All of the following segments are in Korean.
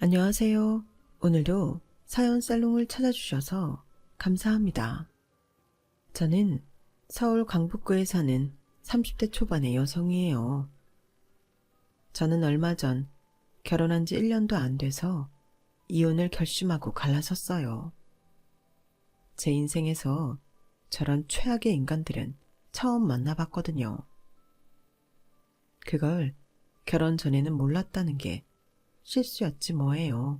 안녕하세요. 오늘도 사연 살롱을 찾아주셔서 감사합니다. 저는 서울 강북구에 사는 30대 초반의 여성이에요. 저는 얼마 전 결혼한 지 1년도 안 돼서 이혼을 결심하고 갈라섰어요. 제 인생에서 저런 최악의 인간들은 처음 만나봤거든요. 그걸 결혼 전에는 몰랐다는 게 실수였지 뭐예요.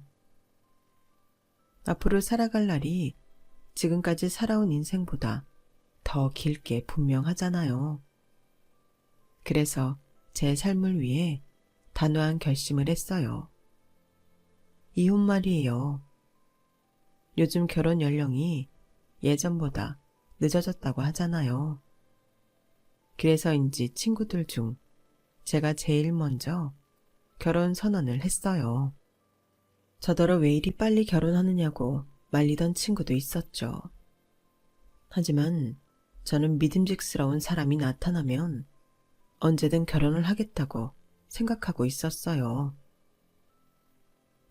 앞으로 살아갈 날이 지금까지 살아온 인생보다 더 길게 분명하잖아요. 그래서 제 삶을 위해 단호한 결심을 했어요. 이혼 말이에요. 요즘 결혼 연령이 예전보다 늦어졌다고 하잖아요. 그래서인지 친구들 중 제가 제일 먼저 결혼 선언을 했어요. 저더러 왜 이리 빨리 결혼하느냐고 말리던 친구도 있었죠. 하지만 저는 믿음직스러운 사람이 나타나면 언제든 결혼을 하겠다고 생각하고 있었어요.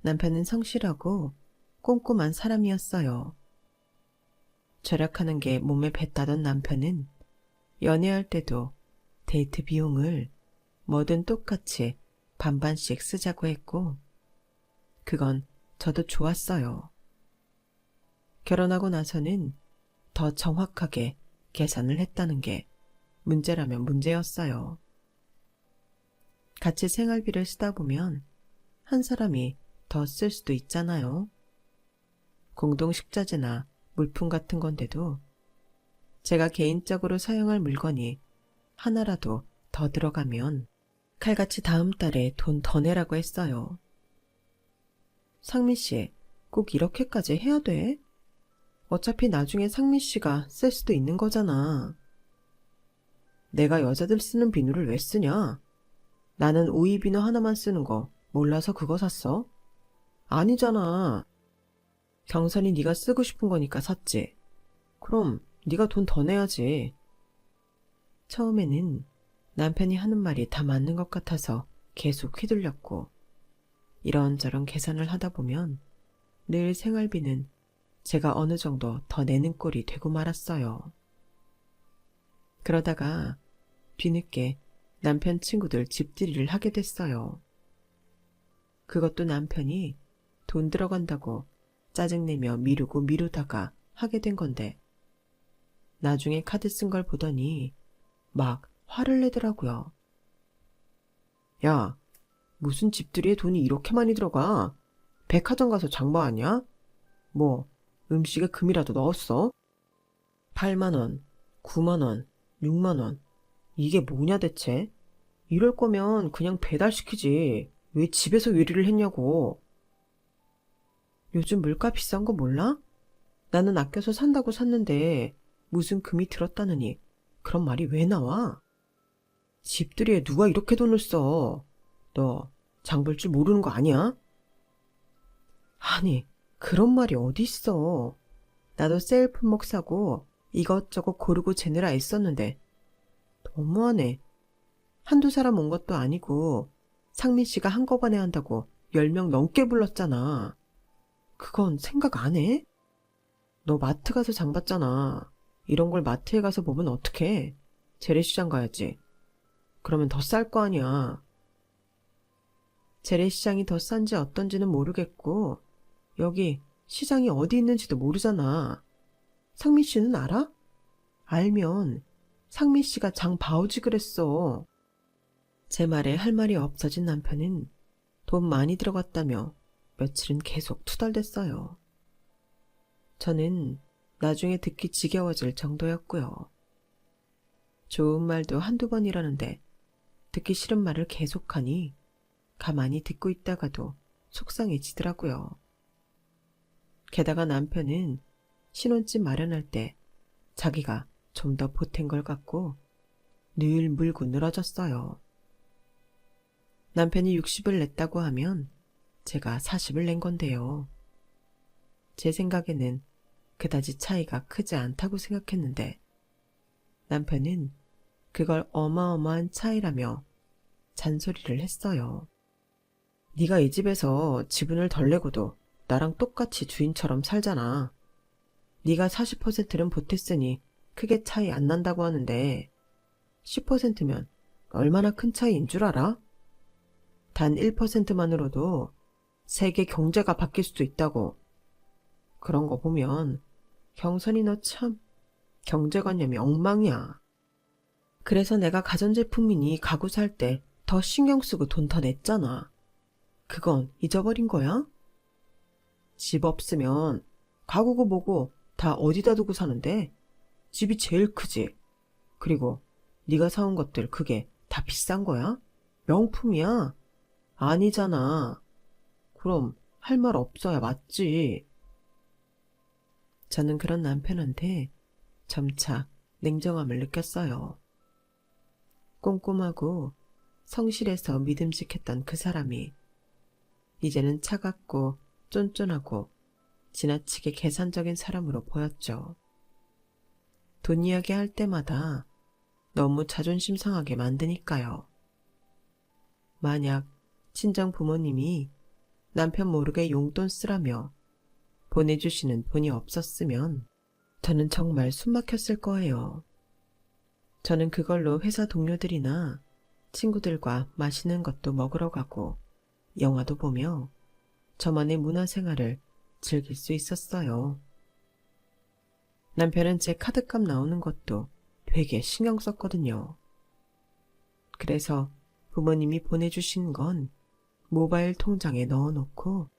남편은 성실하고 꼼꼼한 사람이었어요. 절약하는 게 몸에 뱄다던 남편은 연애할 때도 데이트 비용을 뭐든 똑같이 반반씩 쓰자고 했고, 그건 저도 좋았어요. 결혼하고 나서는 더 정확하게 계산을 했다는 게 문제라면 문제였어요. 같이 생활비를 쓰다 보면 한 사람이 더 쓸 수도 있잖아요. 공동 식자재나 물품 같은 건데도 제가 개인적으로 사용할 물건이 하나라도 더 들어가면 칼같이 다음 달에 돈 더 내라고 했어요. 상민 씨, 꼭 이렇게까지 해야 돼? 어차피 나중에 상민 씨가 쓸 수도 있는 거잖아. 내가 여자들 쓰는 비누를 왜 쓰냐? 나는 오이 비누 하나만 쓰는 거 몰라서 그거 샀어? 아니잖아. 경선이 네가 쓰고 싶은 거니까 샀지. 그럼 네가 돈 더 내야지. 처음에는 남편이 하는 말이 다 맞는 것 같아서 계속 휘둘렸고, 이런저런 계산을 하다 보면 늘 생활비는 제가 어느 정도 더 내는 꼴이 되고 말았어요. 그러다가 뒤늦게 남편 친구들 집들이를 하게 됐어요. 그것도 남편이 돈 들어간다고 짜증내며 미루고 미루다가 하게 된 건데, 나중에 카드 쓴 걸 보더니 막 화를 내더라고요. 야, 무슨 집들이에 돈이 이렇게 많이 들어가? 백화점 가서 장봐왔냐? 뭐 음식에 금이라도 넣었어? 8만 원, 9만 원, 6만 원. 이게 뭐냐 대체? 이럴 거면 그냥 배달시키지. 왜 집에서 요리를 했냐고. 요즘 물가 비싼 거 몰라? 나는 아껴서 산다고 샀는데 무슨 금이 들었다느니 그런 말이 왜 나와? 집들이에 누가 이렇게 돈을 써? 너 장 볼 줄 모르는 거 아니야? 아니, 그런 말이 어딨어. 나도 세일 품목 사고 이것저것 고르고 재느라 애썼는데 너무하네. 한두 사람 온 것도 아니고 상민 씨가 한꺼번에 한다고 10명 넘게 불렀잖아. 그건 생각 안 해? 너 마트 가서 장 봤잖아. 이런 걸 마트에 가서 보면 어떡해? 재래시장 가야지. 그러면 더 쌀 거 아니야. 재래시장이 더 싼지 어떤지는 모르겠고 여기 시장이 어디 있는지도 모르잖아. 상민 씨는 알아? 알면 상민 씨가 장 봐오지 그랬어. 제 말에 할 말이 없어진 남편은 돈 많이 들어갔다며 며칠은 계속 투덜댔어요. 저는 나중에 듣기 지겨워질 정도였고요. 좋은 말도 한두 번이라는데 듣기 싫은 말을 계속하니 가만히 듣고 있다가도 속상해지더라고요. 게다가 남편은 신혼집 마련할 때 자기가 좀 더 보탠 걸 같고 늘 물고 늘어졌어요. 남편이 60을 냈다고 하면 제가 40을 낸 건데요. 제 생각에는 그다지 차이가 크지 않다고 생각했는데 남편은 그걸 어마어마한 차이라며 잔소리를 했어요. 네가 이 집에서 지분을 덜 내고도 나랑 똑같이 주인처럼 살잖아. 네가 40%는 보탰으니 크게 차이 안 난다고 하는데 10%면 얼마나 큰 차이인 줄 알아? 단 1%만으로도 세계 경제가 바뀔 수도 있다고. 그런 거 보면 경선이 너 참 경제관념이 엉망이야. 그래서 내가 가전제품이니 가구 살 때 더 신경 쓰고 돈 더 냈잖아. 그건 잊어버린 거야? 집 없으면 가구고 뭐고 다 어디다 두고 사는데? 집이 제일 크지. 그리고 네가 사온 것들 그게 다 비싼 거야? 명품이야? 아니잖아. 그럼 할 말 없어야 맞지. 저는 그런 남편한테 점차 냉정함을 느꼈어요. 꼼꼼하고 성실해서 믿음직했던 그 사람이 이제는 차갑고 쫀쫀하고 지나치게 계산적인 사람으로 보였죠. 돈 이야기 할 때마다 너무 자존심 상하게 만드니까요. 만약 친정 부모님이 남편 모르게 용돈 쓰라며 보내주시는 돈이 없었으면 저는 정말 숨 막혔을 거예요. 저는 그걸로 회사 동료들이나 친구들과 맛있는 것도 먹으러 가고 영화도 보며 저만의 문화생활을 즐길 수 있었어요. 남편은 제 카드값 나오는 것도 되게 신경 썼거든요. 그래서 부모님이 보내주신 건 모바일 통장에 넣어놓고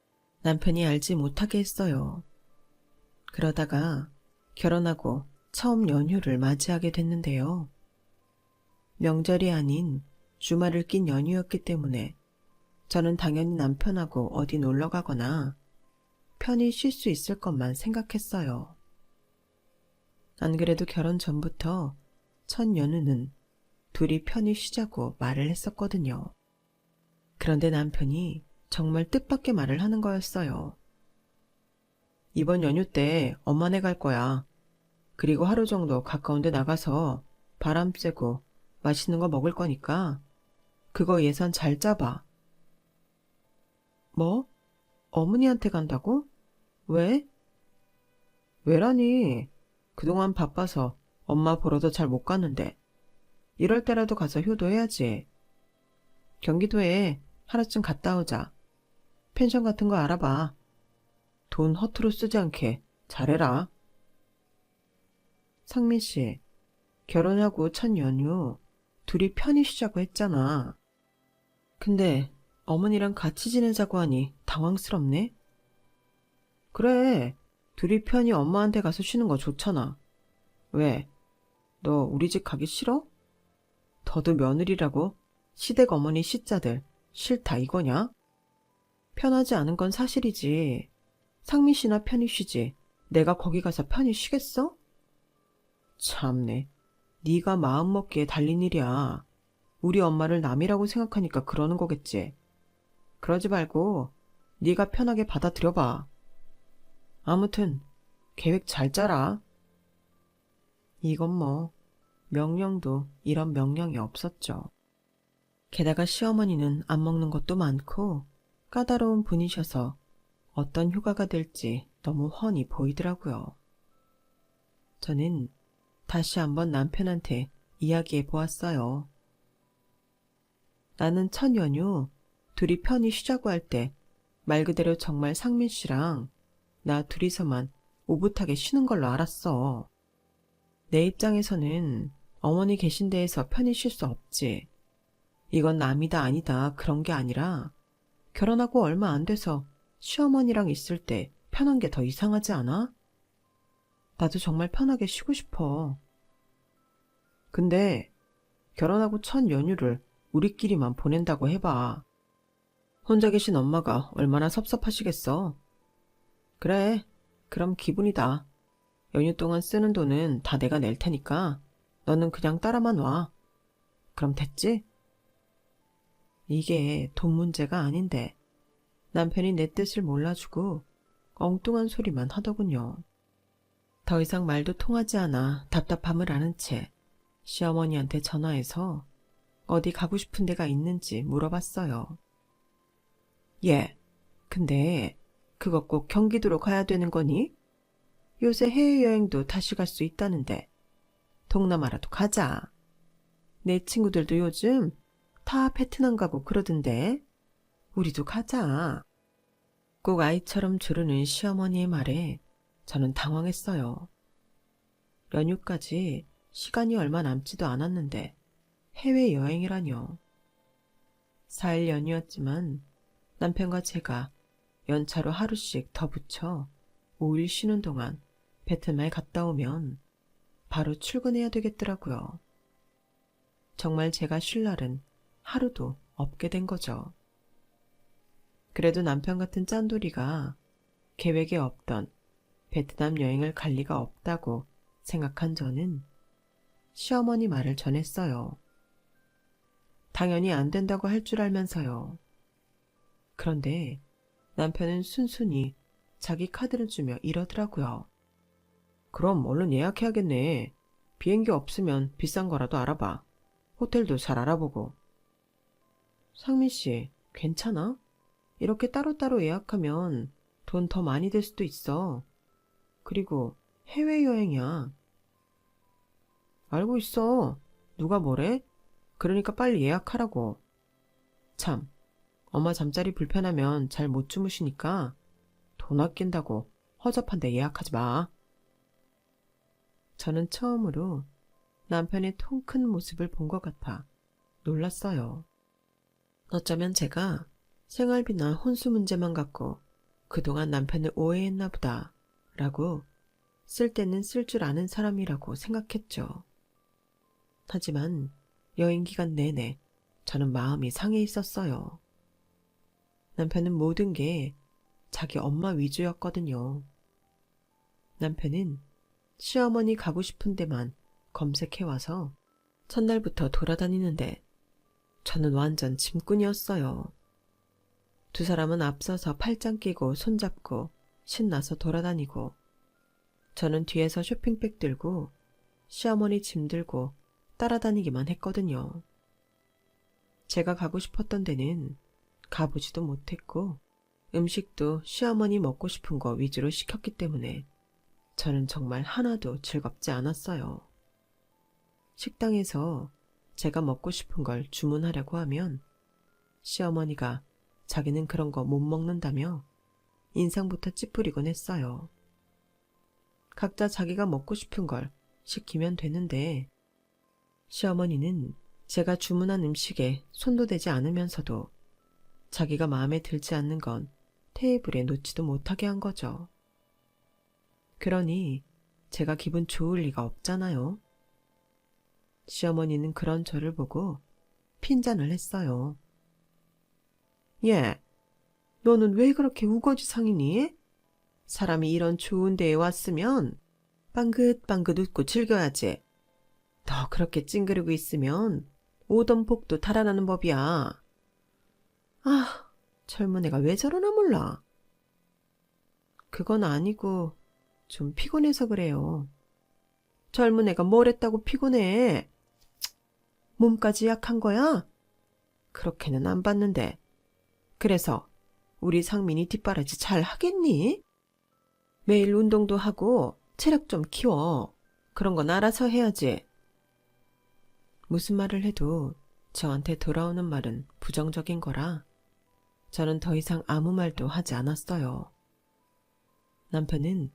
남편이 알지 못하게 했어요. 그러다가 결혼하고 처음 연휴를 맞이하게 됐는데요. 명절이 아닌 주말을 낀 연휴였기 때문에 저는 당연히 남편하고 어디 놀러 가거나 편히 쉴 수 있을 것만 생각했어요. 안 그래도 결혼 전부터 첫 연휴는 둘이 편히 쉬자고 말을 했었거든요. 그런데 남편이 정말 뜻밖의 말을 하는 거였어요. 이번 연휴 때 엄마네 갈 거야. 그리고 하루 정도 가까운 데 나가서 바람 쐬고 맛있는 거 먹을 거니까 그거 예산 잘 짜봐. 뭐? 어머니한테 간다고? 왜? 왜라니? 그동안 바빠서 엄마 보러도 잘 못 갔는데 이럴 때라도 가서 효도해야지. 경기도에 하루쯤 갔다 오자. 펜션 같은 거 알아봐. 돈 허투루 쓰지 않게 잘해라. 상민 씨, 결혼하고 첫 연휴 둘이 편히 쉬자고 했잖아. 근데 어머니랑 같이 지내자고 하니 당황스럽네? 그래, 둘이 편히 엄마한테 가서 쉬는 거 좋잖아. 왜? 너 우리 집 가기 싫어? 더도 며느리라고 시댁 어머니 시자들 싫다 이거냐? 편하지 않은 건 사실이지. 상민 씨나 편히 쉬지. 내가 거기 가서 편히 쉬겠어? 참네. 네가 마음먹기에 달린 일이야. 우리 엄마를 남이라고 생각하니까 그러는 거겠지. 그러지 말고 네가 편하게 받아들여봐. 아무튼 계획 잘 짜라. 이건 뭐 명령도 이런 명령이 없었죠. 게다가 시어머니는 안 먹는 것도 많고 까다로운 분이셔서 어떤 휴가가 될지 너무 훤히 보이더라고요. 저는 다시 한번 남편한테 이야기해 보았어요. 나는 첫 연휴 둘이 편히 쉬자고 할 때 말 그대로 정말 상민 씨랑 나 둘이서만 오붓하게 쉬는 걸로 알았어. 내 입장에서는 어머니 계신 데에서 편히 쉴 수 없지. 이건 남이다 아니다 그런 게 아니라 결혼하고 얼마 안 돼서 시어머니랑 있을 때 편한 게 더 이상하지 않아? 나도 정말 편하게 쉬고 싶어. 근데 결혼하고 첫 연휴를 우리끼리만 보낸다고 해봐. 혼자 계신 엄마가 얼마나 섭섭하시겠어. 그래, 그럼 기분이다. 연휴 동안 쓰는 돈은 다 내가 낼 테니까 너는 그냥 따라만 와. 그럼 됐지? 이게 돈 문제가 아닌데 남편이 내 뜻을 몰라주고 엉뚱한 소리만 하더군요. 더 이상 말도 통하지 않아 답답함을 아는 채 시어머니한테 전화해서 어디 가고 싶은 데가 있는지 물어봤어요. 예, 근데 그거 꼭 경기도로 가야 되는 거니? 요새 해외여행도 다시 갈 수 있다는데 동남아라도 가자. 내 친구들도 요즘 다 베트남 가고 그러던데 우리도 가자. 꼭 아이처럼 조르는 시어머니의 말에 저는 당황했어요. 연휴까지 시간이 얼마 남지도 않았는데 해외여행이라뇨. 4일 연휴였지만 남편과 제가 연차로 하루씩 더 붙여 5일 쉬는 동안 베트남에 갔다 오면 바로 출근해야 되겠더라고요. 정말 제가 쉴 날은 하루도 없게 된 거죠. 그래도 남편 같은 짠돌이가 계획에 없던 베트남 여행을 갈 리가 없다고 생각한 저는 시어머니 말을 전했어요. 당연히 안 된다고 할 줄 알면서요. 그런데 남편은 순순히 자기 카드를 주며 이러더라고요. 그럼 얼른 예약해야겠네. 비행기 없으면 비싼 거라도 알아봐. 호텔도 잘 알아보고. 상민 씨, 괜찮아? 이렇게 따로따로 예약하면 돈 더 많이 들 수도 있어. 그리고 해외여행이야. 알고 있어. 누가 뭐래? 그러니까 빨리 예약하라고. 참, 엄마 잠자리 불편하면 잘 못 주무시니까 돈 아낀다고 허접한데 예약하지 마. 저는 처음으로 남편의 통 큰 모습을 본 것 같아 놀랐어요. 어쩌면 제가 생활비나 혼수 문제만 갖고 그동안 남편을 오해했나 보다 라고 쓸 때는 쓸 줄 아는 사람이라고 생각했죠. 하지만 여행 기간 내내 저는 마음이 상해 있었어요. 남편은 모든 게 자기 엄마 위주였거든요. 남편은 시어머니 가고 싶은 데만 검색해와서 첫날부터 돌아다니는데 저는 완전 짐꾼이었어요. 두 사람은 앞서서 팔짱 끼고 손잡고 신나서 돌아다니고 저는 뒤에서 쇼핑백 들고 시어머니 짐 들고 따라다니기만 했거든요. 제가 가고 싶었던 데는 가보지도 못했고 음식도 시어머니 먹고 싶은 거 위주로 시켰기 때문에 저는 정말 하나도 즐겁지 않았어요. 식당에서 제가 먹고 싶은 걸 주문하려고 하면 시어머니가 자기는 그런 거 못 먹는다며 인상부터 찌푸리곤 했어요. 각자 자기가 먹고 싶은 걸 시키면 되는데 시어머니는 제가 주문한 음식에 손도 대지 않으면서도 자기가 마음에 들지 않는 건 테이블에 놓지도 못하게 한 거죠. 그러니 제가 기분 좋을 리가 없잖아요. 시어머니는 그런 저를 보고 핀잔을 했어요. 예, 너는 왜 그렇게 우거지상이니? 사람이 이런 좋은 데에 왔으면 빵긋빵긋 웃고 즐겨야지. 너 그렇게 찡그리고 있으면 오던 복도 달아나는 법이야. 아, 젊은 애가 왜 저러나 몰라. 그건 아니고 좀 피곤해서 그래요. 젊은 애가 뭘 했다고 피곤해. 몸까지 약한 거야? 그렇게는 안 봤는데. 그래서 우리 상민이 뒷바라지 잘 하겠니? 매일 운동도 하고 체력 좀 키워. 그런 건 알아서 해야지. 무슨 말을 해도 저한테 돌아오는 말은 부정적인 거라 저는 더 이상 아무 말도 하지 않았어요. 남편은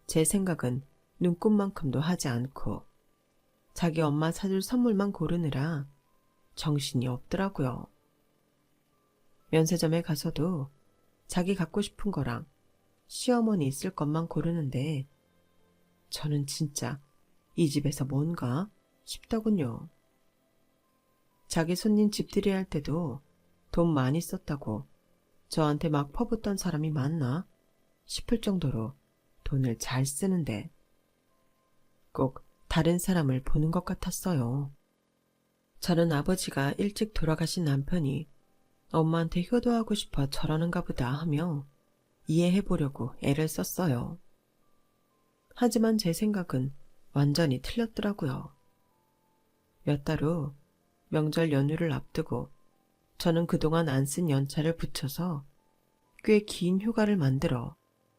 제 생각은 눈꼽만큼도 하지 않고 자기 엄마 사줄 선물만 고르느라 정신이 없더라고요. 면세점에 가서도 자기 갖고 싶은 거랑 시어머니 있을 것만 고르는데 저는 진짜 이 집에서 뭔가 싶더군요. 자기 손님 집들이 할 때도 돈 많이 썼다고 저한테 막 퍼붓던 사람이 많나 싶을 정도로 돈을 잘 쓰는데 꼭 다른 사람을 보는 것 같았어요. 저는 아버지가 일찍 돌아가신 남편이 엄마한테 효도하고 싶어 저러는가 보다 하며 이해해보려고 애를 썼어요. 하지만 제 생각은 완전히 틀렸더라고요. 몇 달 후 명절 연휴를 앞두고 저는 그동안 안 쓴 연차를 붙여서 꽤 긴 휴가를 만들어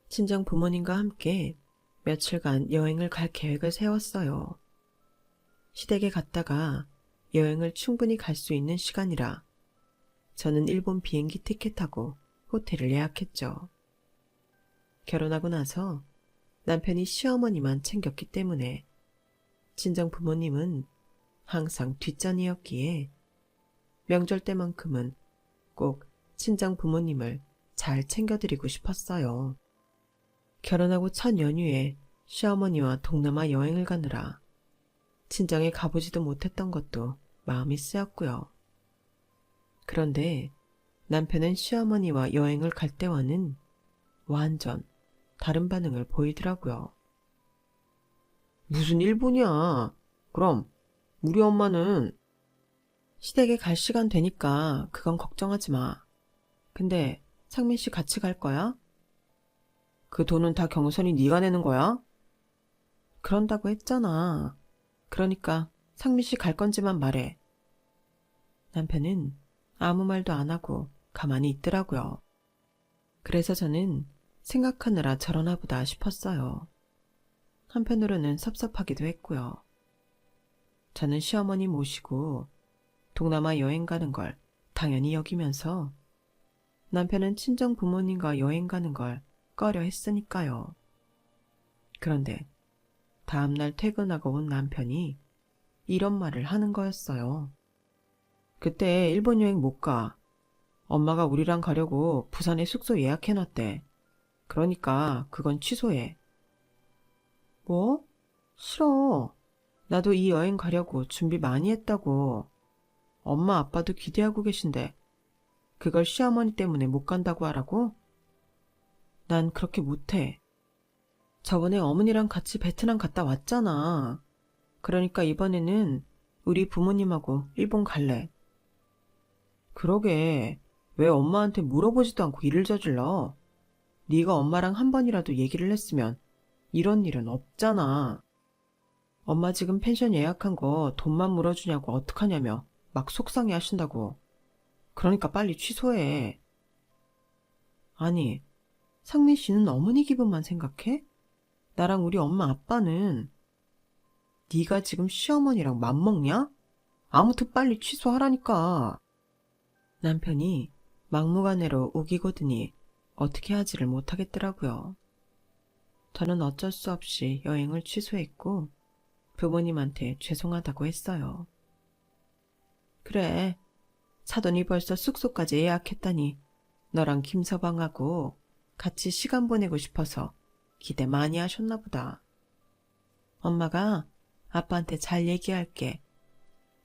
친정 부모님과 함께 며칠간 여행을 갈 계획을 세웠어요. 시댁에 갔다가 여행을 충분히 갈 수 있는 시간이라 저는 일본 비행기 티켓하고 호텔을 예약했죠. 결혼하고 나서 남편이 시어머니만 챙겼기 때문에 친정 부모님은 항상 뒷전이었기에 명절 때만큼은 꼭 친정 부모님을 잘 챙겨드리고 싶었어요. 결혼하고 첫 연휴에 시어머니와 동남아 여행을 가느라 친정에 가보지도 못했던 것도 마음이 쓰였고요. 그런데 남편은 시어머니와 여행을 갈 때와는 완전 다른 반응을 보이더라고요. 무슨 일본이야? 그럼 우리 엄마는 시댁에 갈 시간 되니까 그건 걱정하지 마. 근데 상민 씨 같이 갈 거야? 그 돈은 다 경선이 네가 내는 거야? 그런다고 했잖아. 그러니까 상민 씨 갈 건지만 말해. 남편은 아무 말도 안 하고 가만히 있더라고요. 그래서 저는 생각하느라 저러나 보다 싶었어요. 한편으로는 섭섭하기도 했고요. 저는 시어머니 모시고 동남아 여행 가는 걸 당연히 여기면서 남편은 친정 부모님과 여행 가는 걸 꺼려 했으니까요. 그런데 다음날 퇴근하고 온 남편이 이런 말을 하는 거였어요. 그때 일본 여행 못 가. 엄마가 우리랑 가려고 부산에 숙소 예약해놨대. 그러니까 그건 취소해. 뭐? 싫어. 나도 이 여행 가려고 준비 많이 했다고. 엄마 아빠도 기대하고 계신데 그걸 시어머니 때문에 못 간다고 하라고? 난 그렇게 못해. 저번에 어머니랑 같이 베트남 갔다 왔잖아. 그러니까 이번에는 우리 부모님하고 일본 갈래. 그러게. 왜 엄마한테 물어보지도 않고 일을 저질러? 네가 엄마랑 한 번이라도 얘기를 했으면 이런 일은 없잖아. 엄마 지금 펜션 예약한 거 돈만 물어주냐고 어떡하냐며 막 속상해 하신다고. 그러니까 빨리 취소해. 아니, 상민 씨는 어머니 기분만 생각해? 나랑 우리 엄마 아빠는. 네가 지금 시어머니랑 맘먹냐? 아무튼 빨리 취소하라니까. 남편이 막무가내로 우기고드니 어떻게 하지를 못하겠더라고요. 저는 어쩔 수 없이 여행을 취소했고 부모님한테 죄송하다고 했어요. 그래, 사돈이 벌써 숙소까지 예약했다니 너랑 김서방하고 같이 시간 보내고 싶어서 기대 많이 하셨나 보다. 엄마가 아빠한테 잘 얘기할게.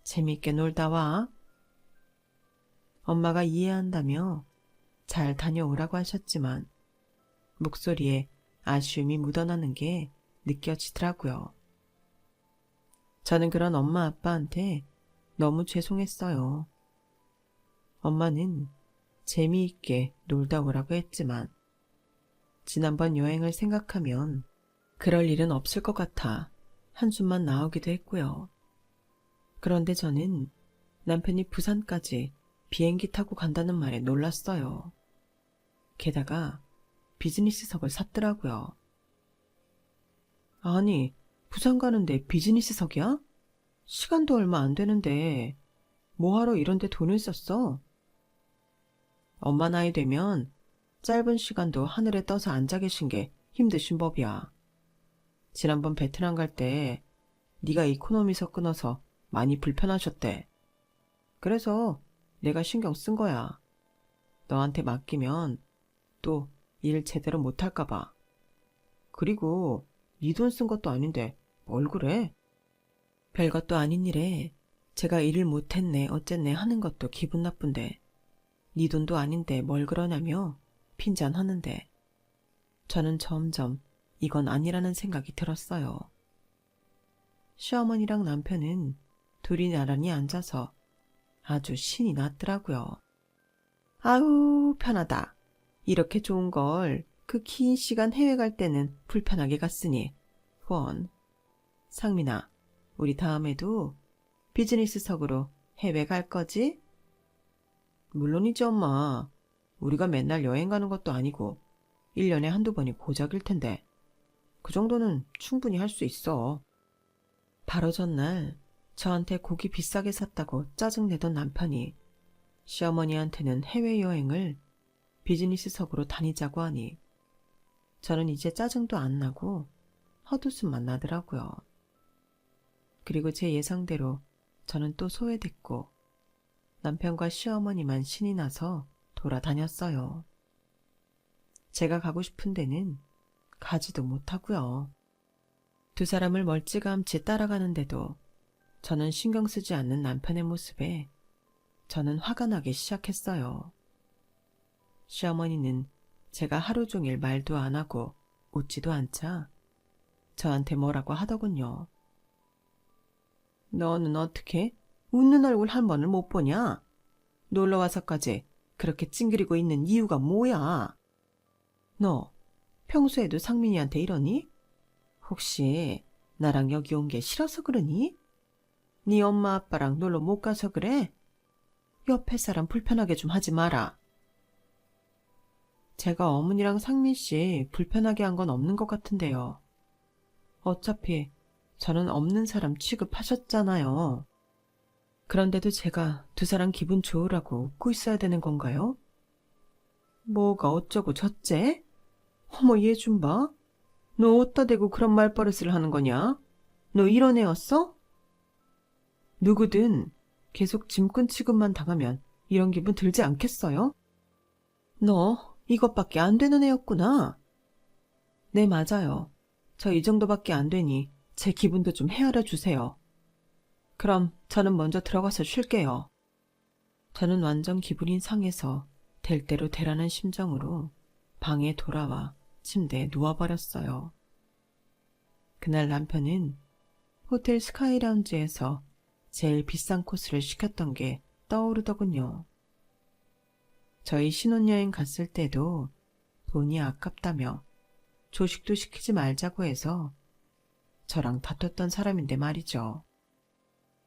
재밌게 놀다 와. 엄마가 이해한다며 잘 다녀오라고 하셨지만 목소리에 아쉬움이 묻어나는 게 느껴지더라고요. 저는 그런 엄마 아빠한테 너무 죄송했어요. 엄마는 재미있게 놀다 오라고 했지만 지난번 여행을 생각하면 그럴 일은 없을 것 같아 한숨만 나오기도 했고요. 그런데 저는 남편이 부산까지 비행기 타고 간다는 말에 놀랐어요. 게다가 비즈니스석을 샀더라고요. 아니, 부산 가는데 비즈니스석이야? 시간도 얼마 안 되는데 뭐하러 이런 데 돈을 썼어? 엄마 나이 되면 짧은 시간도 하늘에 떠서 앉아 계신 게 힘드신 법이야. 지난번 베트남 갈 때 네가 이코노미석 끊어서 많이 불편하셨대. 그래서 내가 신경 쓴 거야. 너한테 맡기면 또 일 제대로 못할까 봐. 그리고 네 돈 쓴 것도 아닌데 뭘 그래? 별것도 아닌 일에 제가 일을 못했네 어쨌네 하는 것도 기분 나쁜데 네 돈도 아닌데 뭘 그러냐며 핀잔하는데 저는 점점 이건 아니라는 생각이 들었어요. 시어머니랑 남편은 둘이 나란히 앉아서 아주 신이 났더라고요. 아우 편하다. 이렇게 좋은 걸 그 긴 시간 해외 갈 때는 불편하게 갔으니 후원. 상민아, 우리 다음에도 비즈니스석으로 해외 갈 거지? 물론이지 엄마. 우리가 맨날 여행 가는 것도 아니고 1년에 한두 번이 고작일 텐데 그 정도는 충분히 할 수 있어. 바로 전날 저한테 고기 비싸게 샀다고 짜증내던 남편이 시어머니한테는 해외여행을 비즈니스석으로 다니자고 하니 저는 이제 짜증도 안 나고 헛웃음만 나더라고요. 그리고 제 예상대로 저는 또 소외됐고 남편과 시어머니만 신이 나서 돌아다녔어요. 제가 가고 싶은 데는 가지도 못하고요. 두 사람을 멀찌감치 따라가는데도 저는 신경 쓰지 않는 남편의 모습에 저는 화가 나기 시작했어요. 시어머니는 제가 하루 종일 말도 안 하고 웃지도 않자 저한테 뭐라고 하더군요. 너는 어떻게 웃는 얼굴 한 번을 못 보냐? 놀러와서까지 그렇게 찡그리고 있는 이유가 뭐야? 너 평소에도 상민이한테 이러니? 혹시 나랑 여기 온 게 싫어서 그러니? 네 엄마 아빠랑 놀러 못 가서 그래? 옆에 사람 불편하게 좀 하지 마라. 제가 어머니랑 상민 씨 불편하게 한 건 없는 것 같은데요. 어차피 저는 없는 사람 취급하셨잖아요. 그런데도 제가 두 사람 기분 좋으라고 웃고 있어야 되는 건가요? 뭐가 어쩌고 저째? 어머 얘 좀 봐. 너 어디다 대고 그런 말버릇을 하는 거냐? 너 이런 애였어? 누구든 계속 짐꾼 취급만 당하면 이런 기분 들지 않겠어요? 너 이것밖에 안 되는 애였구나. 네, 맞아요. 저 이 정도밖에 안 되니 제 기분도 좀 헤아려 주세요. 그럼 저는 먼저 들어가서 쉴게요. 저는 완전 기분이 상해서 될 대로 되라는 심정으로 방에 돌아와 침대에 누워버렸어요. 그날 남편은 호텔 스카이라운지에서 제일 비싼 코스를 시켰던 게 떠오르더군요. 저희 신혼여행 갔을 때도 돈이 아깝다며 조식도 시키지 말자고 해서 저랑 다퉜던 사람인데 말이죠.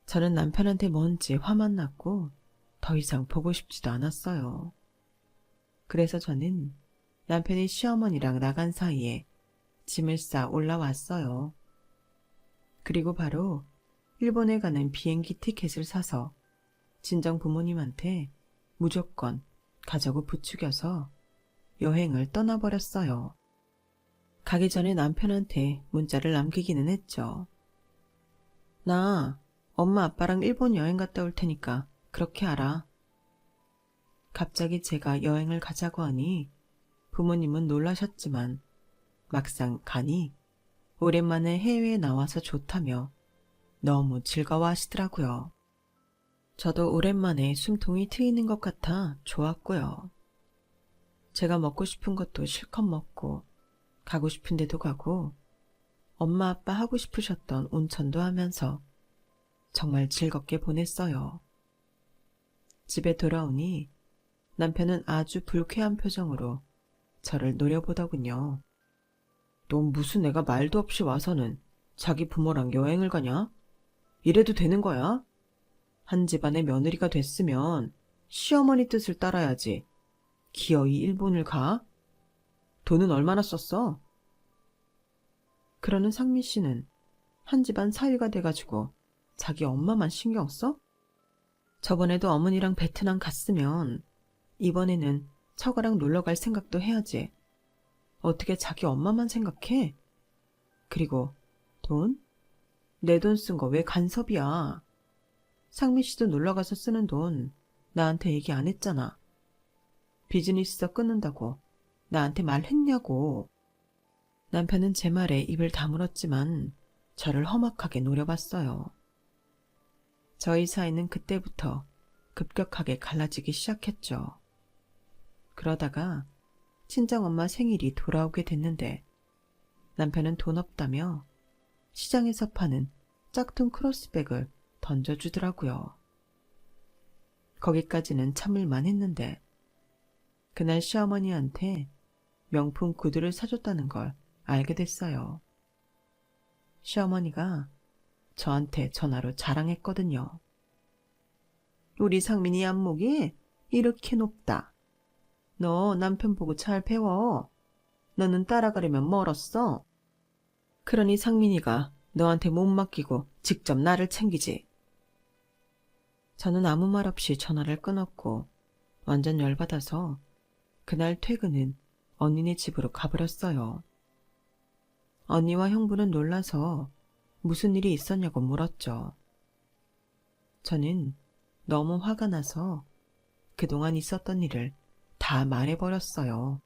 저는 남편한테 뭔지 화만 났고 더 이상 보고 싶지도 않았어요. 그래서 저는 남편이 시어머니랑 나간 사이에 짐을 싸 올라왔어요. 그리고 바로 일본에 가는 비행기 티켓을 사서 친정 부모님한테 무조건 가자고 부추겨서 여행을 떠나버렸어요. 가기 전에 남편한테 문자를 남기기는 했죠. 나 엄마 아빠랑 일본 여행 갔다 올 테니까 그렇게 알아. 갑자기 제가 여행을 가자고 하니 부모님은 놀라셨지만 막상 가니 오랜만에 해외에 나와서 좋다며 너무 즐거워하시더라고요. 저도 오랜만에 숨통이 트이는 것 같아 좋았고요. 제가 먹고 싶은 것도 실컷 먹고 가고 싶은 데도 가고 엄마 아빠 하고 싶으셨던 온천도 하면서 정말 즐겁게 보냈어요. 집에 돌아오니 남편은 아주 불쾌한 표정으로 저를 노려보더군요. 넌 무슨 애가 말도 없이 와서는 자기 부모랑 여행을 가냐? 이래도 되는 거야? 한 집안의 며느리가 됐으면 시어머니 뜻을 따라야지. 기어이 일본을 가? 돈은 얼마나 썼어? 그러는 상민 씨는 한 집안 사위가 돼가지고 자기 엄마만 신경 써? 저번에도 어머니랑 베트남 갔으면 이번에는 처가랑 놀러 갈 생각도 해야지. 어떻게 자기 엄마만 생각해? 그리고 돈? 내 돈 쓴 거 왜 간섭이야? 상민 씨도 놀러 가서 쓰는 돈 나한테 얘기 안 했잖아. 비즈니스서 끊는다고 나한테 말했냐고. 남편은 제 말에 입을 다물었지만 저를 험악하게 노려봤어요. 저희 사이는 그때부터 급격하게 갈라지기 시작했죠. 그러다가 친정엄마 생일이 돌아오게 됐는데 남편은 돈 없다며 시장에서 파는 짝퉁 크로스백을 던져주더라고요. 거기까지는 참을만 했는데 그날 시어머니한테 명품 구두를 사줬다는 걸 알게 됐어요. 시어머니가 저한테 전화로 자랑했거든요. 우리 상민이 안목이 이렇게 높다. 너 남편 보고 잘 배워. 너는 따라가려면 멀었어. 그러니 상민이가 너한테 못 맡기고 직접 나를 챙기지. 저는 아무 말 없이 전화를 끊었고 완전 열받아서 그날 퇴근은 언니네 집으로 가버렸어요. 언니와 형부는 놀라서 무슨 일이 있었냐고 물었죠. 저는 너무 화가 나서 그동안 있었던 일을 다 말해버렸어요.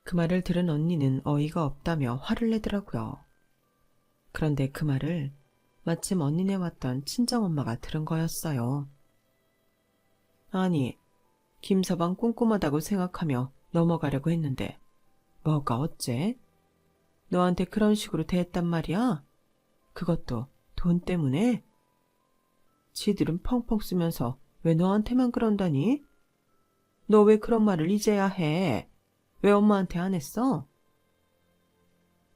그 말을 들은 언니는 어이가 없다며 화를 내더라고요. 그런데 그 말을 마침 언니네 왔던 친정엄마가 들은 거였어요. 아니, 김서방 꼼꼼하다고 생각하며 넘어가려고 했는데 뭐가 어째? 너한테 그런 식으로 대했단 말이야? 그것도 돈 때문에? 지들은 펑펑 쓰면서 왜 너한테만 그런다니? 너 왜 그런 말을 이제야 해? 왜 엄마한테 안 했어?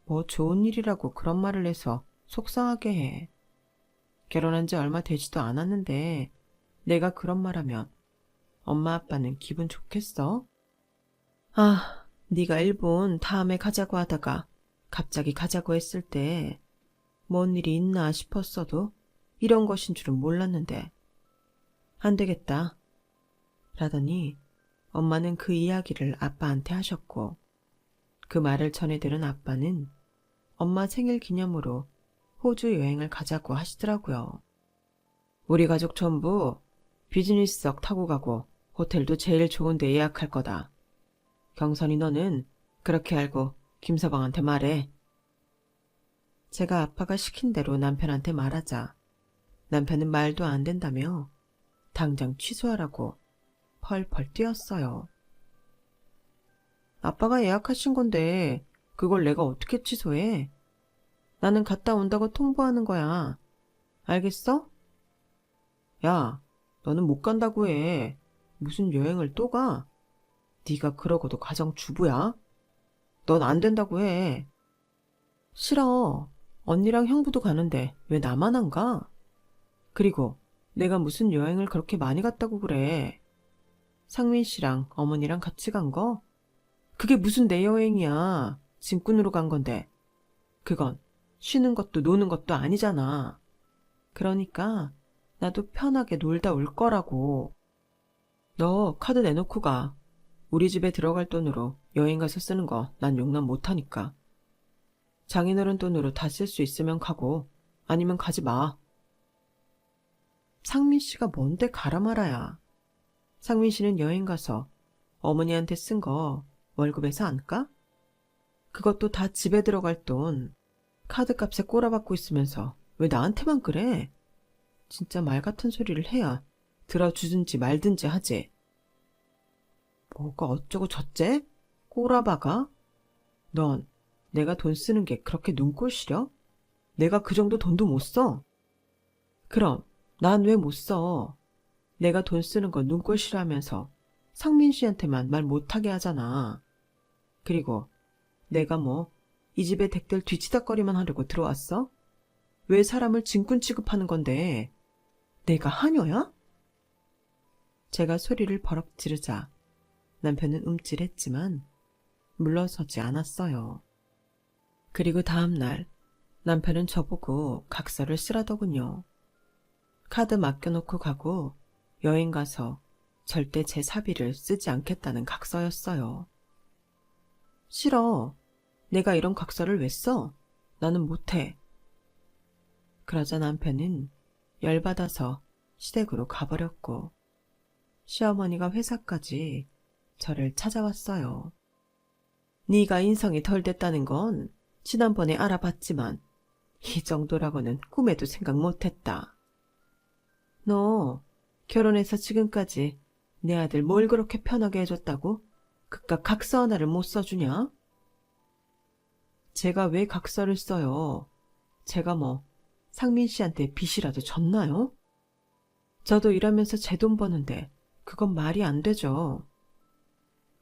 뭐 좋은 일이라고 그런 말을 해서 속상하게 해. 결혼한 지 얼마 되지도 않았는데 내가 그런 말하면 엄마 아빠는 기분 좋겠어? 아, 네가 일본 다음에 가자고 하다가 갑자기 가자고 했을 때 뭔 일이 있나 싶었어도 이런 것인 줄은 몰랐는데 안 되겠다. 라더니 엄마는 그 이야기를 아빠한테 하셨고 그 말을 전해 들은 아빠는 엄마 생일 기념으로 호주 여행을 가자고 하시더라고요. 우리 가족 전부 비즈니스석 타고 가고 호텔도 제일 좋은 데 예약할 거다. 경선이 너는 그렇게 알고 김서방한테 말해. 제가 아빠가 시킨 대로 남편한테 말하자 남편은 말도 안 된다며 당장 취소하라고 펄펄 뛰었어요. 아빠가 예약하신 건데 그걸 내가 어떻게 취소해? 나는 갔다 온다고 통보하는 거야. 알겠어? 야, 너는 못 간다고 해. 무슨 여행을 또 가? 네가 그러고도 가정주부야? 넌 안 된다고 해. 싫어. 언니랑 형부도 가는데 왜 나만 안 가? 그리고 내가 무슨 여행을 그렇게 많이 갔다고 그래. 상민 씨랑 어머니랑 같이 간 거? 그게 무슨 내 여행이야. 짐꾼으로 간 건데. 그건 쉬는 것도 노는 것도 아니잖아. 그러니까 나도 편하게 놀다 올 거라고. 너 카드 내놓고 가. 우리 집에 들어갈 돈으로 여행 가서 쓰는 거 난 용납 못하니까. 장인어른 돈으로 다 쓸 수 있으면 가고 아니면 가지 마. 상민 씨가 뭔데 가라 말아야. 상민 씨는 여행 가서 어머니한테 쓴 거 월급에서 안 까? 그것도 다 집에 들어갈 돈. 카드값에 꼬라박고 있으면서 왜 나한테만 그래? 진짜 말 같은 소리를 해야 들어주든지 말든지 하지. 뭐가 어쩌고 저째? 꼬라박아? 넌 내가 돈 쓰는 게 그렇게 눈꼴 시려? 내가 그 정도 돈도 못 써? 그럼 난 왜 못 써? 내가 돈 쓰는 거 눈꼴 싫어하면서 상민 씨한테만 말 못하게 하잖아. 그리고 내가 뭐 이 집에 댁들 뒤치다거리만 하려고 들어왔어? 왜 사람을 짐꾼 취급하는 건데? 내가 하녀야? 제가 소리를 버럭 지르자 남편은 움찔했지만 물러서지 않았어요. 그리고 다음 날 남편은 저보고 각서를 쓰라더군요. 카드 맡겨놓고 가고 여행 가서 절대 제 사비를 쓰지 않겠다는 각서였어요. 싫어. 내가 이런 각서를 왜 써? 나는 못해. 그러자 남편은 열받아서 시댁으로 가버렸고 시어머니가 회사까지 저를 찾아왔어요. 네가 인성이 덜 됐다는 건 지난번에 알아봤지만 이 정도라고는 꿈에도 생각 못했다. 너 결혼해서 지금까지 내 아들 뭘 그렇게 편하게 해줬다고 그깟 각서 하나를 못 써주냐? 제가 왜 각서를 써요? 제가 뭐 상민 씨한테 빚이라도 졌나요? 저도 일하면서 제 돈 버는데 그건 말이 안 되죠.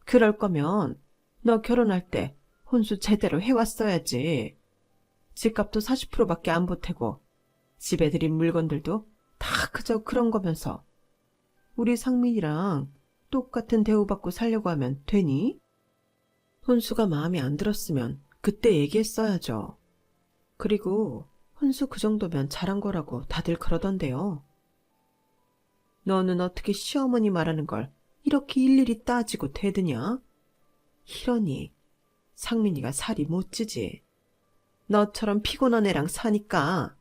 그럴 거면 너 결혼할 때 혼수 제대로 해왔어야지. 집값도 40%밖에 안 보태고 집에 들인 물건들도 다 그저 그런 거면서 우리 상민이랑 똑같은 대우받고 살려고 하면 되니? 혼수가 마음에 안 들었으면 그때 얘기했어야죠. 그리고 혼수 그 정도면 잘한 거라고 다들 그러던데요. 너는 어떻게 시어머니 말하는 걸 이렇게 일일이 따지고 대드냐? 이러니 상민이가 살이 못 찌지. 너처럼 피곤한 애랑 사니까.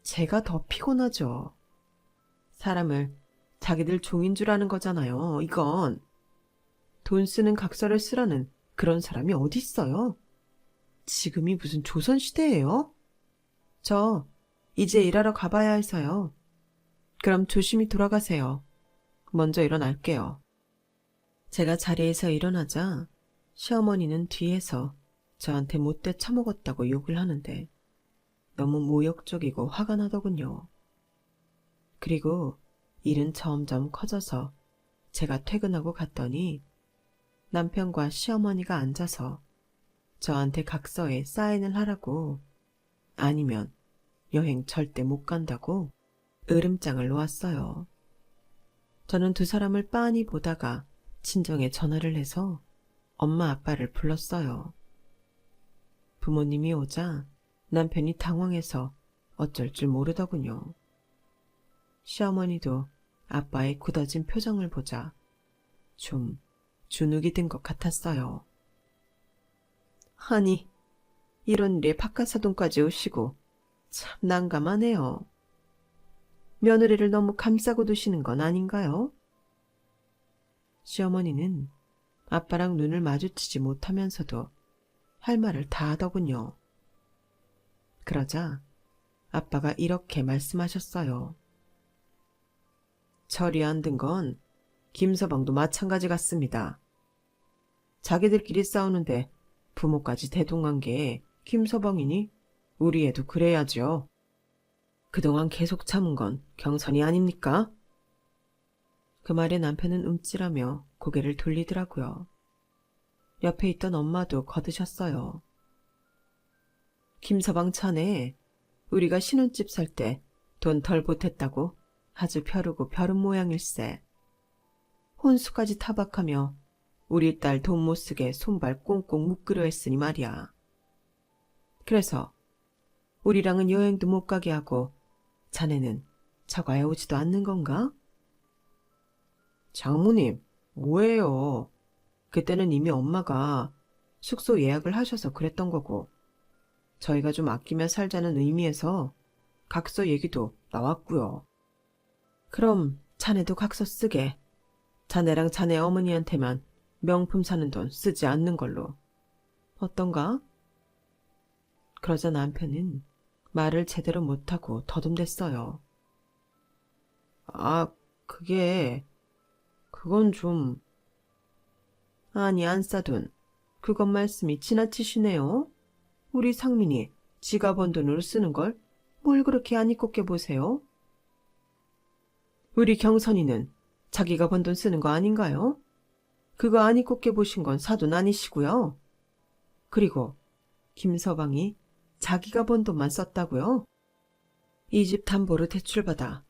제가 더 피곤하죠. 사람을 자기들 종인 줄 아는 거잖아요, 이건. 돈 쓰는 각서를 쓰라는 그런 사람이 어딨어요? 지금이 무슨 조선시대예요? 저 이제 일하러 가봐야 해서요. 그럼 조심히 돌아가세요. 먼저 일어날게요. 제가 자리에서 일어나자 시어머니는 뒤에서 저한테 못돼 처먹었다고 욕을 하는데 너무 모욕적이고 화가 나더군요. 그리고 일은 점점 커져서 제가 퇴근하고 갔더니 남편과 시어머니가 앉아서 저한테 각서에 사인을 하라고, 아니면 여행 절대 못 간다고 으름장을 놓았어요. 저는 두 사람을 빤히 보다가 친정에 전화를 해서 엄마 아빠를 불렀어요. 부모님이 오자 남편이 당황해서 어쩔 줄 모르더군요. 시어머니도 아빠의 굳어진 표정을 보자 좀 주눅이 든 것 같았어요. 아니, 이런 일에 바깥사돈까지 오시고 참 난감하네요. 며느리를 너무 감싸고 두시는 건 아닌가요? 시어머니는 아빠랑 눈을 마주치지 못하면서도 할 말을 다 하더군요. 그러자 아빠가 이렇게 말씀하셨어요. 철이 안 든 건 김서방도 마찬가지 같습니다. 자기들끼리 싸우는데 부모까지 대동한 게 김서방이니 우리 애도 그래야죠. 그동안 계속 참은 건 경선이 아닙니까? 그 말에 남편은 움찔하며 고개를 돌리더라고요. 옆에 있던 엄마도 거드셨어요. 김서방 차네, 우리가 신혼집 살 때 돈 덜 보탰다고 아주 벼르고 벼른 모양일세. 혼수까지 타박하며 우리 딸 돈 못 쓰게 손발 꽁꽁 묶으려 했으니 말이야. 그래서 우리랑은 여행도 못 가게 하고 자네는 처가에 오지도 않는 건가? 장모님, 뭐예요? 그때는 이미 엄마가 숙소 예약을 하셔서 그랬던 거고, 저희가 좀 아끼며 살자는 의미에서 각서 얘기도 나왔고요. 그럼 자네도 각서 쓰게. 자네랑 자네 어머니한테만 명품 사는 돈 쓰지 않는 걸로. 어떤가? 그러자 남편은 말을 제대로 못하고 더듬댔어요. 아, 그건 좀... 아니, 안싸돈. 그것 말씀이 지나치시네요. 우리 상민이 지가 번 돈으로 쓰는 걸 뭘 그렇게 안 이꼽게 보세요? 우리 경선이는 자기가 번 돈 쓰는 거 아닌가요? 그거 안 이꼽게 보신 건 사돈 아니시고요. 그리고 김서방이 자기가 번 돈만 썼다고요? 이 집 담보로 대출받아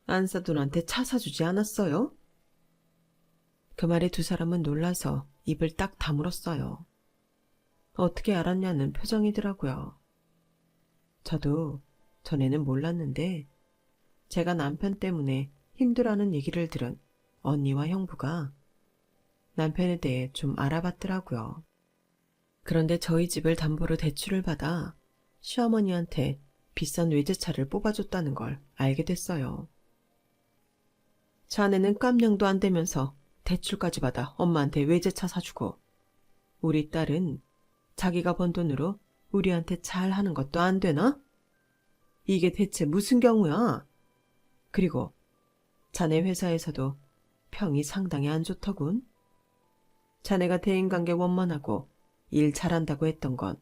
안사돈한테 차 사주지 않았어요? 그 말에 두 사람은 놀라서 입을 딱 다물었어요. 어떻게 알았냐는 표정이더라고요. 저도 전에는 몰랐는데 제가 남편 때문에 힘들어하는 얘기를 들은 언니와 형부가 남편에 대해 좀 알아봤더라고요. 그런데 저희 집을 담보로 대출을 받아 시어머니한테 비싼 외제차를 뽑아줬다는 걸 알게 됐어요. 자네는 깜냥도 안 되면서 대출까지 받아 엄마한테 외제차 사주고, 우리 딸은 자기가 번 돈으로 우리한테 잘하는 것도 안 되나? 이게 대체 무슨 경우야? 그리고 자네 회사에서도 평이 상당히 안 좋더군. 자네가 대인관계 원만하고 일 잘한다고 했던 건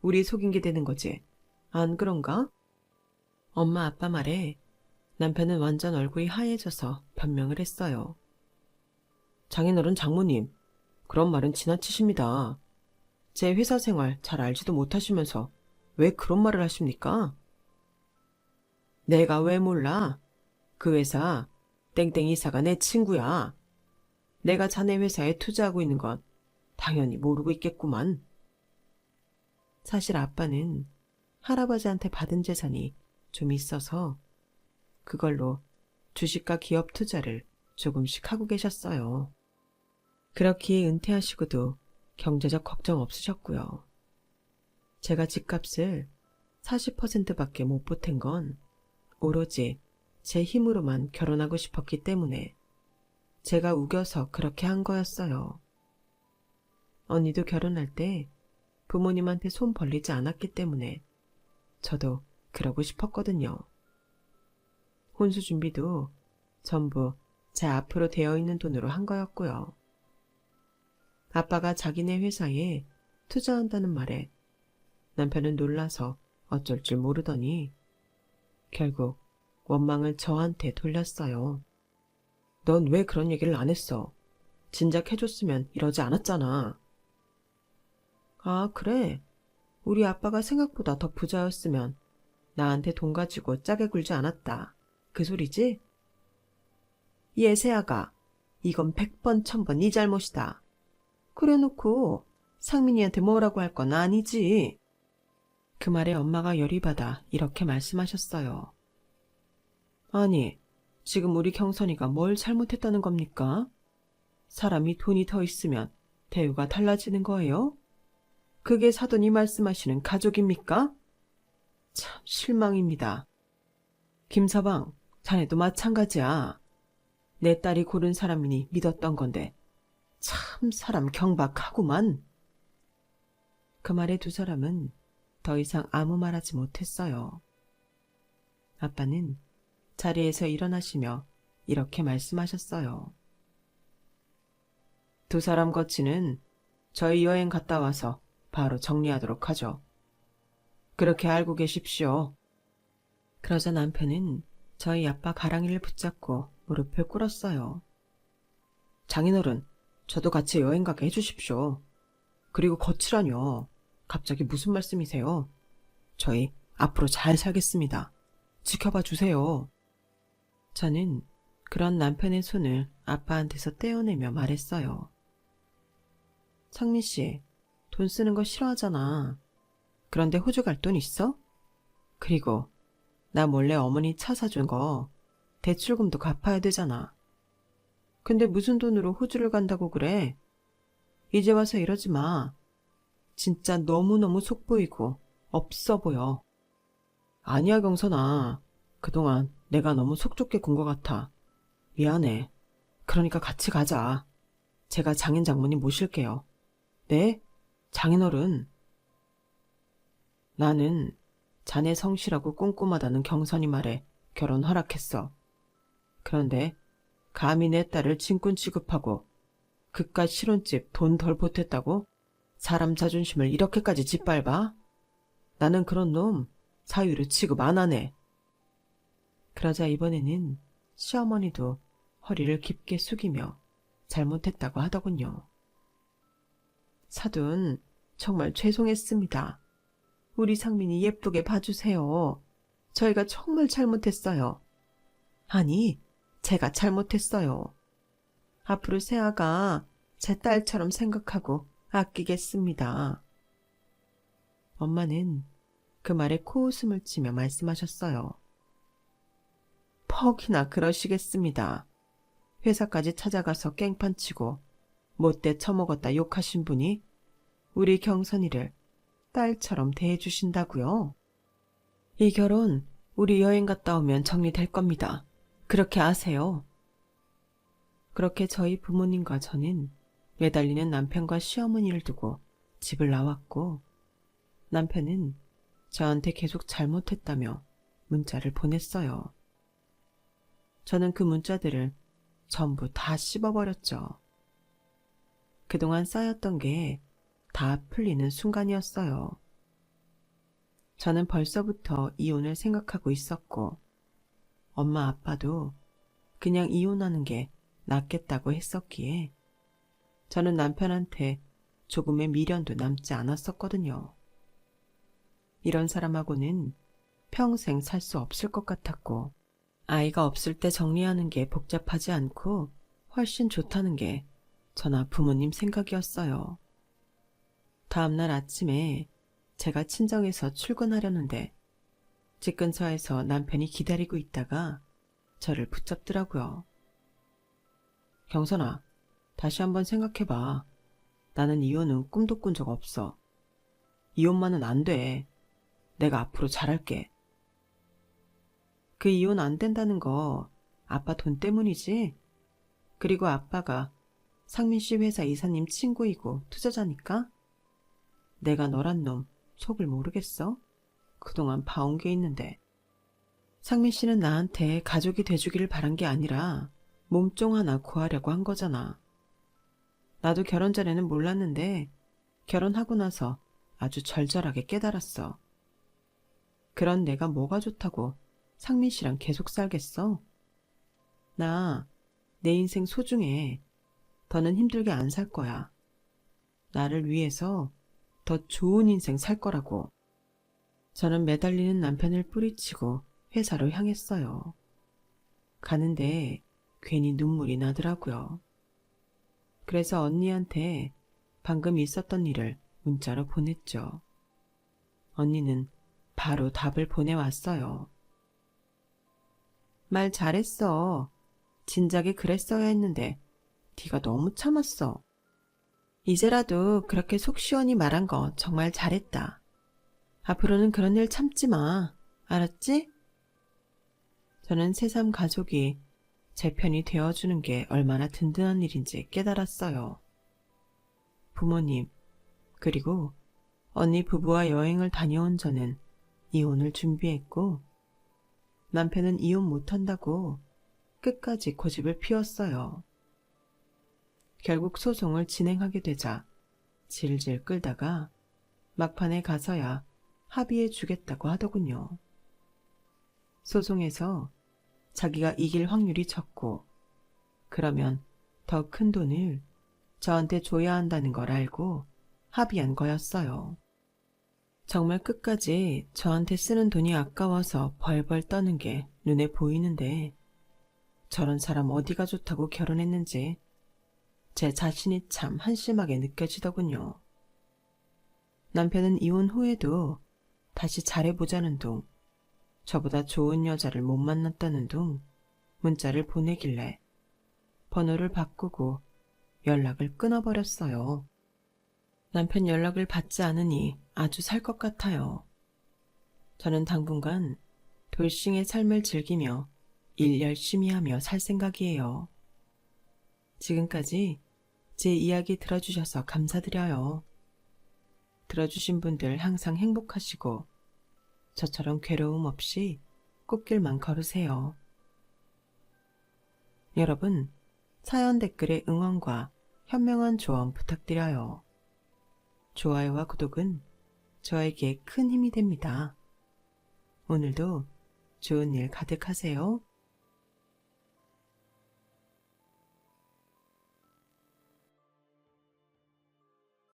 우리 속인 게 되는 거지. 안 그런가? 엄마 아빠 말에 남편은 완전 얼굴이 하얘져서 변명을 했어요. 장인어른 장모님, 그런 말은 지나치십니다. 제 회사 생활 잘 알지도 못하시면서 왜 그런 말을 하십니까? 내가 왜 몰라? 그 회사 땡땡 이사가 내 친구야. 내가 자네 회사에 투자하고 있는 건 당연히 모르고 있겠구만. 사실 아빠는 할아버지한테 받은 재산이 좀 있어서 그걸로 주식과 기업 투자를 조금씩 하고 계셨어요. 그렇기에 은퇴하시고도 경제적 걱정 없으셨고요. 제가 집값을 40%밖에 못 보탠 건 오로지 제 힘으로만 결혼하고 싶었기 때문에 제가 우겨서 그렇게 한 거였어요. 언니도 결혼할 때 부모님한테 손 벌리지 않았기 때문에 저도 그러고 싶었거든요. 혼수 준비도 전부 제 앞으로 되어 있는 돈으로 한 거였고요. 아빠가 자기네 회사에 투자한다는 말에 남편은 놀라서 어쩔 줄 모르더니 결국 원망을 저한테 돌렸어요. 넌 왜 그런 얘기를 안 했어? 진작 해줬으면 이러지 않았잖아. 아, 그래? 우리 아빠가 생각보다 더 부자였으면 나한테 돈 가지고 짜게 굴지 않았다. 그 소리지? 예세아가 이건 100번 1000번 네 잘못이다. 그래놓고 상민이한테 뭐라고 할 건 아니지. 그 말에 엄마가 열이 받아 이렇게 말씀하셨어요. 아니, 지금 우리 경선이가 뭘 잘못했다는 겁니까? 사람이 돈이 더 있으면 대우가 달라지는 거예요? 그게 사돈이 말씀하시는 가족입니까? 참 실망입니다. 김서방, 자네도 마찬가지야. 내 딸이 고른 사람이니 믿었던 건데 참 사람 경박하구만. 그 말에 두 사람은 더 이상 아무 말하지 못했어요. 아빠는 자리에서 일어나시며 이렇게 말씀하셨어요. 두 사람 거치는 저희 여행 갔다 와서 바로 정리하도록 하죠. 그렇게 알고 계십시오. 그러자 남편은 저희 아빠 가랑이를 붙잡고 무릎을 꿇었어요. 장인어른, 저도 같이 여행 가게 해주십시오. 그리고 거치라뇨. 갑자기 무슨 말씀이세요? 저희 앞으로 잘 살겠습니다. 지켜봐 주세요. 저는 그런 남편의 손을 아빠한테서 떼어내며 말했어요. 상민 씨, 돈 쓰는 거 싫어하잖아. 그런데 호주 갈 돈 있어? 그리고 나 몰래 어머니 차 사준 거 대출금도 갚아야 되잖아. 근데 무슨 돈으로 호주를 간다고 그래? 이제 와서 이러지 마. 진짜 너무너무 속보이고 없어 보여. 아니야, 경선아. 그동안 내가 너무 속 좁게 군 것 같아. 미안해. 그러니까 같이 가자. 제가 장인 장모님 모실게요. 네? 장인어른. 나는 자네 성실하고 꼼꼼하다는 경선이 말에 결혼 허락했어. 그런데 감히 내 딸을 진꾼 취급하고 그깟 실혼집 돈 덜 보탰다고 사람 자존심을 이렇게까지 짓밟아? 나는 그런 놈 사위로 취급 안 하네. 그러자 이번에는 시어머니도 허리를 깊게 숙이며 잘못했다고 하더군요. 사돈, 정말 죄송했습니다. 우리 상민이 예쁘게 봐주세요. 저희가 정말 잘못했어요. 아니, 제가 잘못했어요. 앞으로 세아가 제 딸처럼 생각하고 아끼겠습니다. 엄마는 그 말에 코웃음을 치며 말씀하셨어요. 퍽이나 그러시겠습니다. 회사까지 찾아가서 깽판 치고 못돼 처먹었다 욕하신 분이 우리 경선이를 딸처럼 대해주신다고요? 이 결혼 우리 여행 갔다 오면 정리될 겁니다. 그렇게 아세요? 그렇게 저희 부모님과 저는 매달리는 남편과 시어머니를 두고 집을 나왔고 남편은 저한테 계속 잘못했다며 문자를 보냈어요. 저는 그 문자들을 전부 다 씹어버렸죠. 그동안 쌓였던 게 다 풀리는 순간이었어요. 저는 벌써부터 이혼을 생각하고 있었고 엄마 아빠도 그냥 이혼하는 게 낫겠다고 했었기에 저는 남편한테 조금의 미련도 남지 않았었거든요. 이런 사람하고는 평생 살 수 없을 것 같았고 아이가 없을 때 정리하는 게 복잡하지 않고 훨씬 좋다는 게 저나 부모님 생각이었어요. 다음날 아침에 제가 친정에서 출근하려는데 집 근처에서 남편이 기다리고 있다가 저를 붙잡더라고요. 경선아, 다시 한번 생각해봐. 나는 이혼은 꿈도 꾼 적 없어. 이혼만은 안 돼. 내가 앞으로 잘할게. 그 이혼 안 된다는 거 아빠 돈 때문이지? 그리고 아빠가 상민 씨 회사 이사님 친구이고 투자자니까? 내가 너란 놈 속을 모르겠어? 그동안 봐온 게 있는데. 상민 씨는 나한테 가족이 돼주기를 바란 게 아니라 몸종 하나 구하려고 한 거잖아. 나도 결혼 전에는 몰랐는데 결혼하고 나서 아주 절절하게 깨달았어. 그런 내가 뭐가 좋다고 상민 씨랑 계속 살겠어? 나 내 인생 소중해. 더는 힘들게 안 살 거야. 나를 위해서 더 좋은 인생 살 거라고. 저는 매달리는 남편을 뿌리치고 회사로 향했어요. 가는데 괜히 눈물이 나더라고요. 그래서 언니한테 방금 있었던 일을 문자로 보냈죠. 언니는 바로 답을 보내왔어요. 말 잘했어. 진작에 그랬어야 했는데 네가 너무 참았어. 이제라도 그렇게 속 시원히 말한 거 정말 잘했다. 앞으로는 그런 일 참지 마. 알았지? 저는 새삼 가족이 제 편이 되어주는 게 얼마나 든든한 일인지 깨달았어요. 부모님, 그리고 언니 부부와 여행을 다녀온 저는 이혼을 준비했고 남편은 이혼 못한다고 끝까지 고집을 피웠어요. 결국 소송을 진행하게 되자 질질 끌다가 막판에 가서야 합의해 주겠다고 하더군요. 소송에서 자기가 이길 확률이 적고 그러면 더 큰 돈을 저한테 줘야 한다는 걸 알고 합의한 거였어요. 정말 끝까지 저한테 쓰는 돈이 아까워서 벌벌 떠는 게 눈에 보이는데 저런 사람 어디가 좋다고 결혼했는지 제 자신이 참 한심하게 느껴지더군요. 남편은 이혼 후에도 다시 잘해보자는 둥, 저보다 좋은 여자를 못 만났다는 둥 문자를 보내길래 번호를 바꾸고 연락을 끊어버렸어요. 남편 연락을 받지 않으니 아주 살 것 같아요. 저는 당분간 돌싱의 삶을 즐기며 일 열심히 하며 살 생각이에요. 지금까지 제 이야기 들어주셔서 감사드려요. 들어주신 분들 항상 행복하시고 저처럼 괴로움 없이 꽃길만 걸으세요. 여러분, 사연 댓글에 응원과 현명한 조언 부탁드려요. 좋아요와 구독은 저에게 큰 힘이 됩니다. 오늘도 좋은 일 가득하세요.